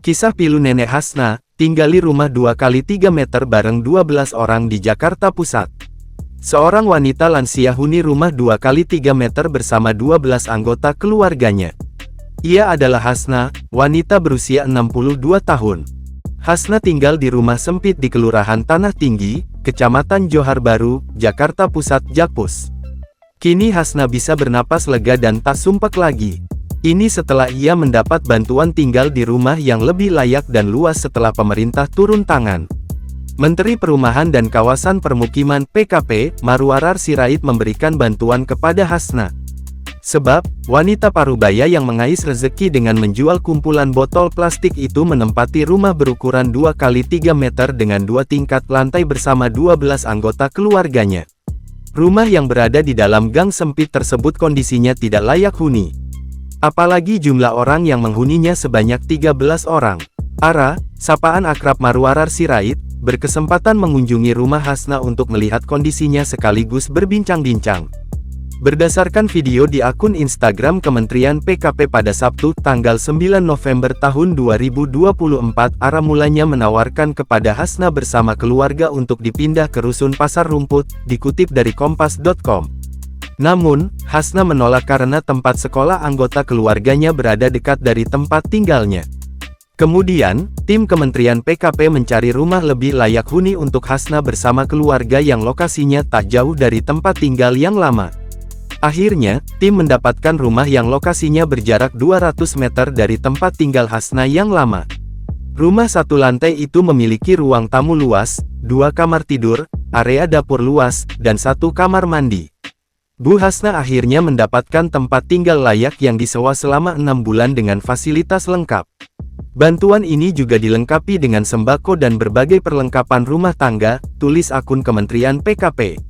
Kisah pilu nenek Hasna, tinggali rumah 2x3 meter bareng 12 orang di Jakarta Pusat. Seorang wanita lansia huni rumah 2x3 meter bersama 12 anggota keluarganya. Ia adalah Hasna, wanita berusia 62 tahun. Hasna tinggal di rumah sempit di Kelurahan Tanah Tinggi, Kecamatan Johar Baru, Jakarta Pusat, Jakpus. Kini Hasna bisa bernapas lega dan tak sumpek lagi. Ini setelah ia mendapat bantuan tinggal di rumah yang lebih layak dan luas setelah pemerintah turun tangan. Menteri Perumahan dan Kawasan Permukiman (PKP), Marwarar Sirait memberikan bantuan kepada Hasna. Sebab, wanita parubaya yang mengais rezeki dengan menjual kumpulan botol plastik itu menempati rumah berukuran 2x3 meter dengan 2 tingkat lantai bersama 12 anggota keluarganya. Rumah yang berada di dalam gang sempit tersebut kondisinya tidak layak huni. Apalagi jumlah orang yang menghuninya sebanyak 13 orang. Ara, sapaan akrab Marwarar Sirait, berkesempatan mengunjungi rumah Hasna untuk melihat kondisinya sekaligus berbincang-bincang. Berdasarkan video di akun Instagram Kementerian PKP pada Sabtu, tanggal 9 November tahun 2024, Ara mulanya menawarkan kepada Hasna bersama keluarga untuk dipindah ke Rusun Pasar Rumput, dikutip dari Kompas.com. Namun, Hasna menolak karena tempat sekolah anggota keluarganya berada dekat dari tempat tinggalnya. Kemudian, tim Kementerian PKP mencari rumah lebih layak huni untuk Hasna bersama keluarga yang lokasinya tak jauh dari tempat tinggal yang lama. Akhirnya, tim mendapatkan rumah yang lokasinya berjarak 200 meter dari tempat tinggal Hasna yang lama. Rumah satu lantai itu memiliki ruang tamu luas, 2 kamar tidur, area dapur luas, dan 1 kamar mandi. Bu Hasna akhirnya mendapatkan tempat tinggal layak yang disewa selama 6 bulan dengan fasilitas lengkap. Bantuan ini juga dilengkapi dengan sembako dan berbagai perlengkapan rumah tangga, tulis akun Kementerian PKP.